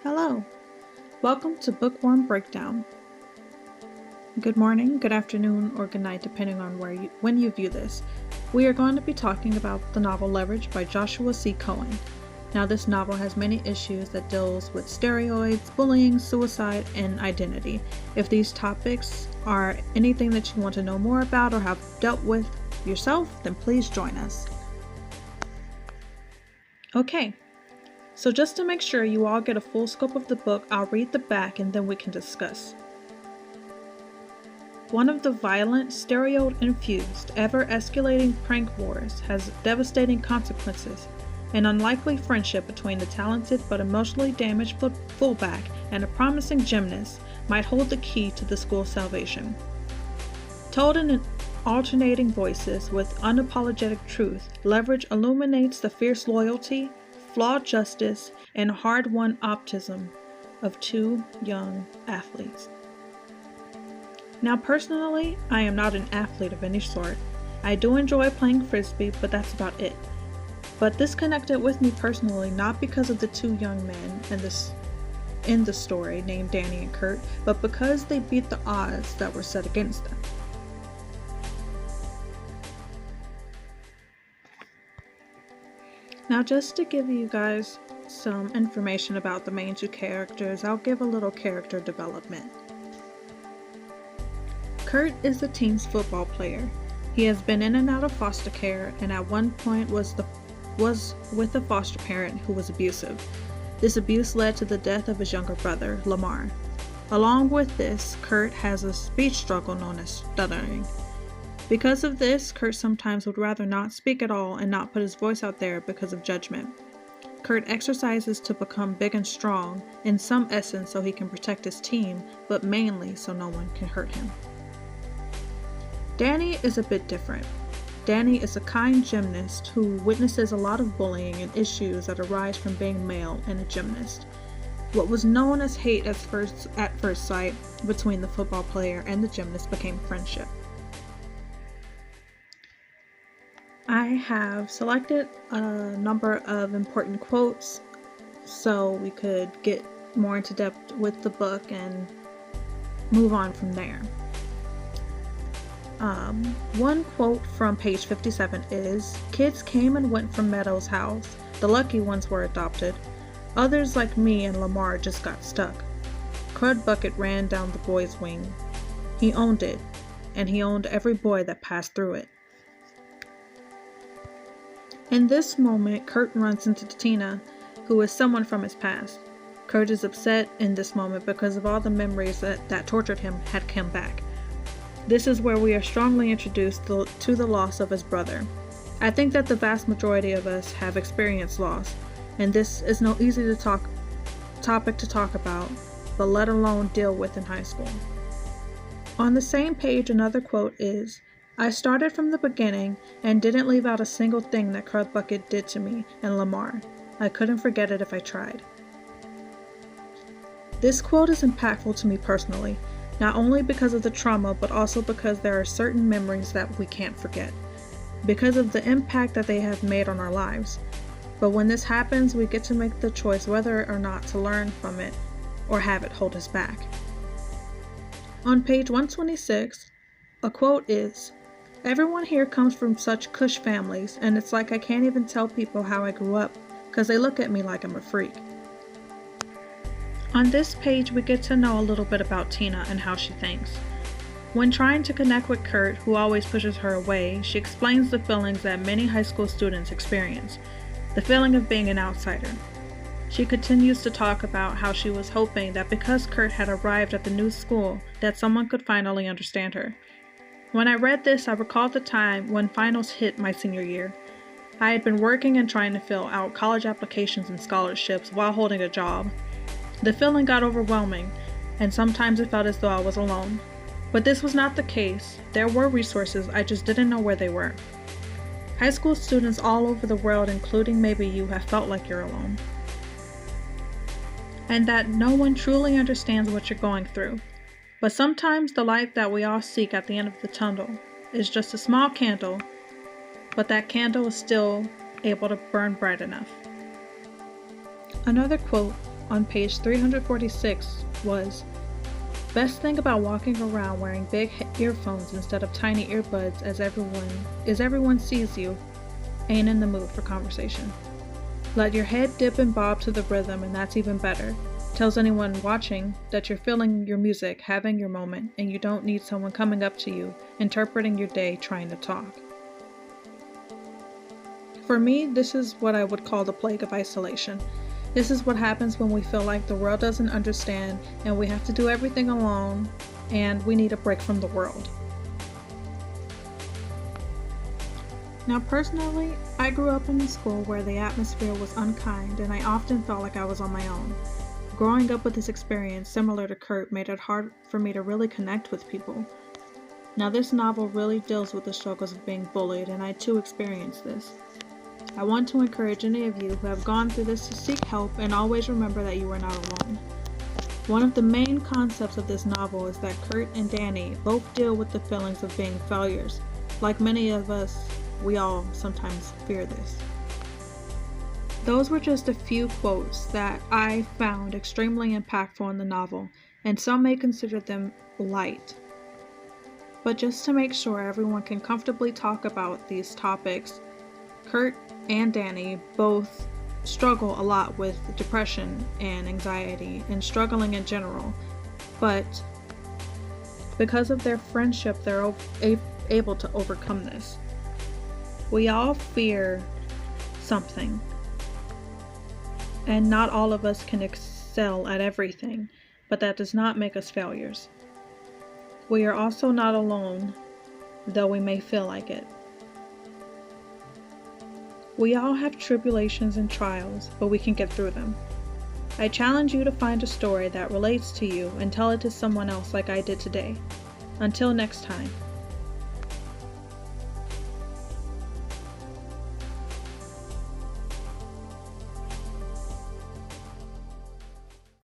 Hello, welcome to Bookworm Breakdown. Good morning, good afternoon, or good night, depending on when you view this. We are going to be talking about the novel Leverage by Joshua C. Cohen. Now, this novel has many issues that deals with steroids, bullying, suicide, and identity. If these topics are anything that you want to know more about or have dealt with yourself, then please join us. Okay. So just to make sure you all get a full scope of the book, I'll read the back and then we can discuss. One of the violent, steroid-infused, ever-escalating prank wars has devastating consequences. An unlikely friendship between the talented but emotionally damaged fullback and a promising gymnast might hold the key to the school's salvation. Told in alternating voices with unapologetic truth, Leverage illuminates the fierce loyalty, flawed justice, and hard-won optimism of two young athletes. Now, personally, I am not an athlete of any sort. I do enjoy playing frisbee, but that's about it. But this connected with me personally not because of the two young men in the story named Danny and Kurt, but because they beat the odds that were set against them. Now, just to give you guys some information about the main two characters, I'll give a little character development. Kurt is the team's football player. He has been in and out of foster care and at one point was with a foster parent who was abusive. This abuse led to the death of his younger brother, Lamar. Along with this, Kurt has a speech struggle known as stuttering. Because of this, Kurt sometimes would rather not speak at all and not put his voice out there because of judgment. Kurt exercises to become big and strong, in some essence so he can protect his team, but mainly so no one can hurt him. Danny is a bit different. Danny is a kind gymnast who witnesses a lot of bullying and issues that arise from being male and a gymnast. What was known as hate at first sight between the football player and the gymnast became friendship. I have selected a number of important quotes so we could get more into depth with the book and move on from there. One quote from page 57 is, "Kids came and went from Meadows' house. The lucky ones were adopted. Others like me and Lamar just got stuck. Crud Bucket ran down the boy's wing. He owned it, and he owned every boy that passed through it." In this moment, Kurt runs into Tina, who is someone from his past. Kurt is upset in this moment because of all the memories that tortured him had come back. This is where we are strongly introduced to the loss of his brother. I think that the vast majority of us have experienced loss, and this is no easy topic to talk about, but let alone deal with in high school. On the same page, another quote is, "I started from the beginning and didn't leave out a single thing that Crud Bucket did to me and Lamar. I couldn't forget it if I tried." This quote is impactful to me personally, not only because of the trauma, but also because there are certain memories that we can't forget, because of the impact that they have made on our lives. But when this happens, we get to make the choice whether or not to learn from it or have it hold us back. On page 126, a quote is, "Everyone here comes from such cush families, and it's like I can't even tell people how I grew up, because they look at me like I'm a freak." On this page, we get to know a little bit about Tina and how she thinks. When trying to connect with Kurt, who always pushes her away, she explains the feelings that many high school students experience, the feeling of being an outsider. She continues to talk about how she was hoping that because Kurt had arrived at the new school, that someone could finally understand her. When I read this, I recalled the time when finals hit my senior year. I had been working and trying to fill out college applications and scholarships while holding a job. The feeling got overwhelming, and sometimes it felt as though I was alone. But this was not the case. There were resources, I just didn't know where they were. High school students all over the world, including maybe you, have felt like you're alone, and that no one truly understands what you're going through. But sometimes the light that we all seek at the end of the tunnel is just a small candle, but that candle is still able to burn bright enough. Another quote on page 346 was, "Best thing about walking around wearing big earphones instead of tiny earbuds as everyone sees you ain't in the mood for conversation. Let your head dip and bob to the rhythm, and that's even better. Tells anyone watching that you're feeling your music, having your moment, and you don't need someone coming up to you, interpreting your day, trying to talk." For me, this is what I would call the plague of isolation. This is what happens when we feel like the world doesn't understand and we have to do everything alone and we need a break from the world. Now personally, I grew up in a school where the atmosphere was unkind and I often felt like I was on my own. Growing up with this experience, similar to Kurt, made it hard for me to really connect with people. Now this novel really deals with the struggles of being bullied, and I too experienced this. I want to encourage any of you who have gone through this to seek help and always remember that you are not alone. One of the main concepts of this novel is that Kurt and Danny both deal with the feelings of being failures. Like many of us, we all sometimes fear this. Those were just a few quotes that I found extremely impactful in the novel, and some may consider them light. But just to make sure everyone can comfortably talk about these topics, Kurt and Danny both struggle a lot with depression and anxiety and struggling in general, but because of their friendship, they're able to overcome this. We all fear something, and not all of us can excel at everything, but that does not make us failures. We are also not alone, though we may feel like it. We all have tribulations and trials, but we can get through them. I challenge you to find a story that relates to you and tell it to someone else like I did today. Until next time.